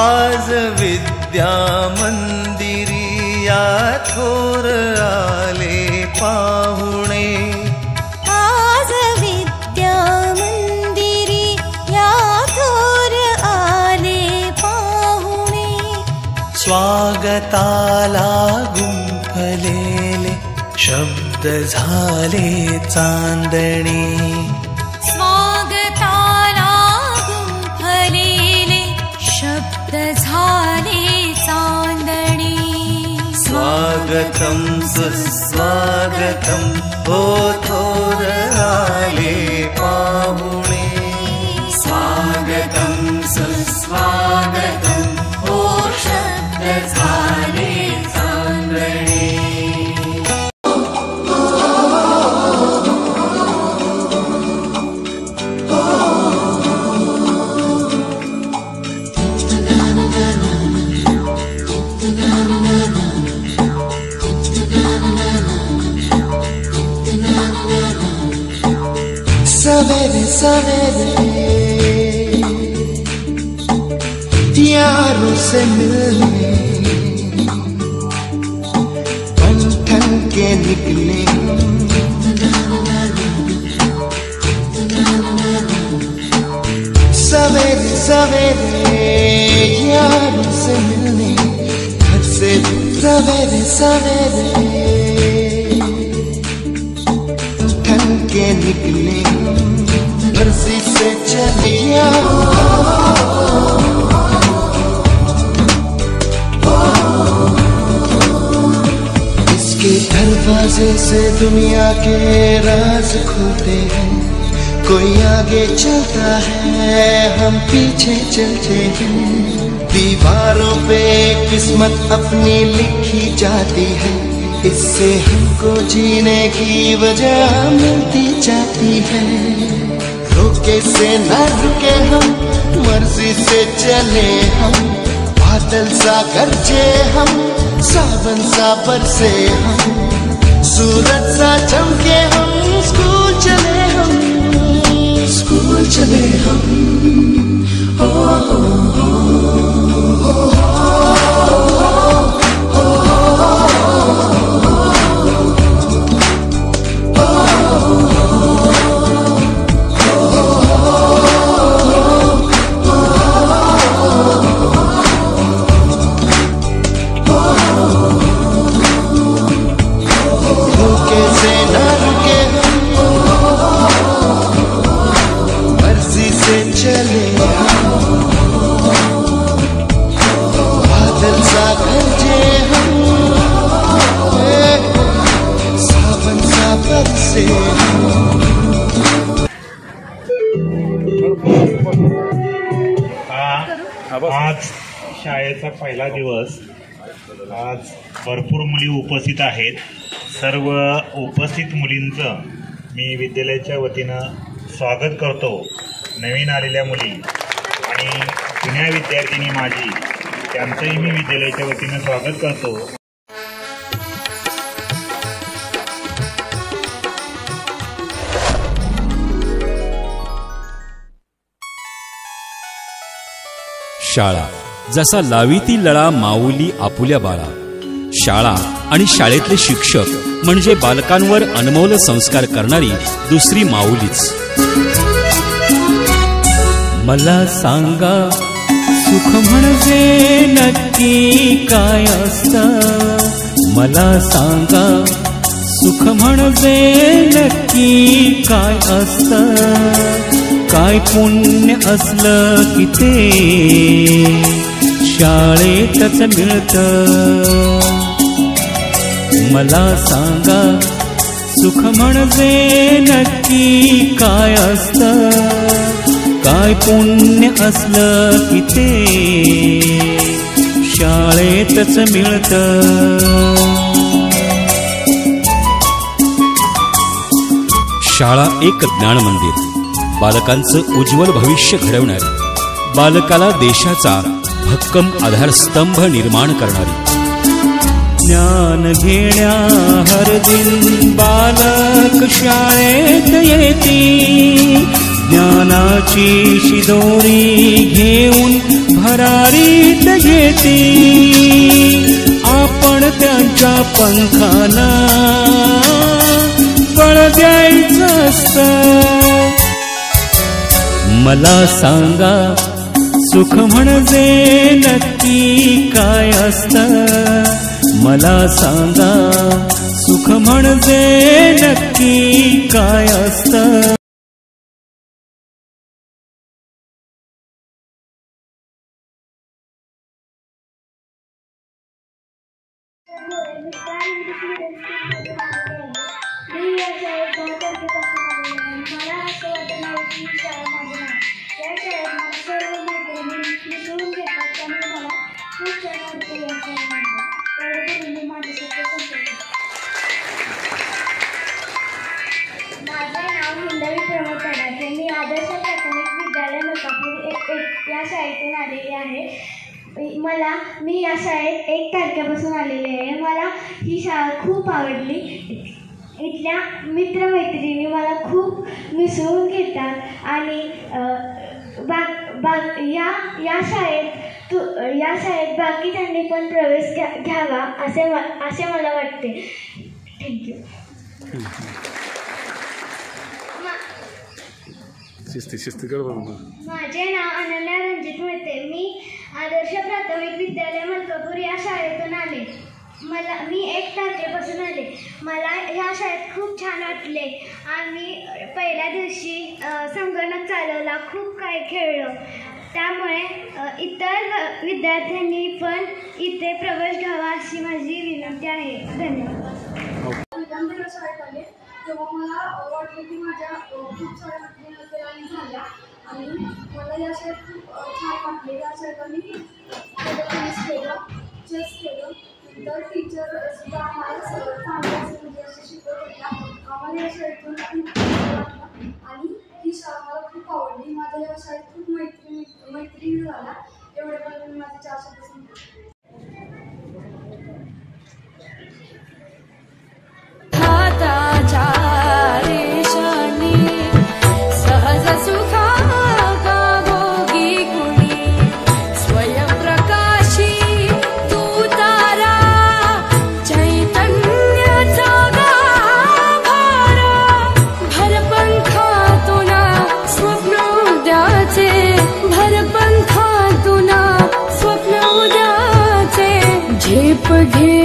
आज विद्या मंदिरी या थोर आले पाहुणे, आज विद्या मंदिरी या थोर आले पाहुणे, स्वागताला गुंफलेले शब्द झाले चांदणे, स्वागताला गुंफलेले शब्द झाले चांदणे, स्वागतं सुस्वागतं हो थोर आले पाहुणे, स्वागतं सुस्वागतं हो शब्द झाले चांदणे. सवेरे सवेरे यारों से मिलने बन ठन के निकले, सवेरे सवेरे यारों से मिलने घर से सवेरे सवेरे ठन के निकले, मर्जी से चलिया इसके दरवाजे से दुनिया के राज खुलते हैं, कोई आगे चलता है हम पीछे चलते हैं, दीवारों पे किस्मत अपनी लिखी जाती है, इससे हमको जीने की वजह मिलती जाती है, रोके से न रुके हम मर्जी से चले हम, बादल सा गरजे हम सावन सा बरसे हम, सूरज सा चमके हम स्कूल चले हम, स्कूल चले हम, हो आज शाळेचा पहिला दिवस, आज भरपूर मुली उपस्थित आहेत. सर्व उपस्थित मुलींचं मी विद्यालयाच्या वतीनं स्वागत करतो. नवीन आलेल्या मुली आणि जुन्या विद्यार्थिनी माझी, त्यांचंही मी विद्यालयाच्या वतीनं स्वागत करतो. शाळा जसा लावी ती लळा माऊली आपुल्या बाळा, शाळा आणि शाळेतले शिक्षक म्हणजे बालकांवर अनमोल संस्कार करणारी दुसरी माऊलीच. मला सांगा सुख म्हणजे नक्की काय असतं, मला सांगा सुख म्हणजे नक्की काय असतं, काय पुण्य असलं की ते शाळेतच मिळतं. मला सांगा सुख म्हणजे नक्की काय असतं, काय पुण्य असलं की ते शाळेतच मिळतं. शाळा एक ज्ञान मंदिर, बालकांचं उज्ज्वल भविष्य घडवणारी, बालकाला देशाचा भक्कम आधारस्तंभ निर्माण करणारी. ज्ञान घेण्या हर दिन बालक शाळेत येती, ज्ञानाची शिदोरी घेऊन भरारीत घेती आपण त्यांच्या पंखाना बळ द्यायचं असतं. मला सांगा सुख म्हणजे नक्की काय असतं. मला सांगा सुख म्हणजे नक्की काय असतं. मी आदर्श प्राथमिक विद्यालय मलकापूर या शाळेतून आलेली आहे. मी या शाळेत 1 तारखेपासून आलेली आहे. मला ही शाळा खूप आवडली. इथल्या मित्रमैत्रिणी मला खूप मिसळून घेतात आणि या शाळेत बाकीच्यांनी पण प्रवेश घ्यावा असे मला वाटते. थँक्यू. माझे नाव अनन्या रणजित मोहिते. मी आदर्श प्राथमिक विद्यालय मलकापूर या शाळेतून आले. मी 1 तारखेपासून आले. मला ह्या शाळेत खूप छान वाटले. आम्ही पहिल्या दिवशी संगणक चालवला, खूप काही खेळलो. त्यामुळे इतर विद्यार्थ्यांनी पण इथे प्रवेश घ्यावा अशी माझी विनंती आहे. धन्यवाद. तेव्हा मला वाटलं की माझ्या खूप साऱ्या मैत्रिणी झाल्या आणि मला या शाळेत खूप छान वाटले. या शाळेत आम्ही टेनिस केलं, चेस केलं. नंतर टीचर सुद्धा आम्हाला चांगले म्हणजे असे शिकवत होत्या. आम्हाला या शाळेतून खूप वाटलं आणि ही शाळा मला खूप आवडली. माझ्या या शाळेत खूप मैत्रिणी झाल्या. एवढे पण मी माझ्या 4 शब्द सहज सुखा भोगी कुणी स्वयंप्रकाशी तू तारा चैतन्याचा गाभारा भरपंखातुना स्वप्न उद्याचे भरपंखातुना स्वप्न उद्याचे झेप घे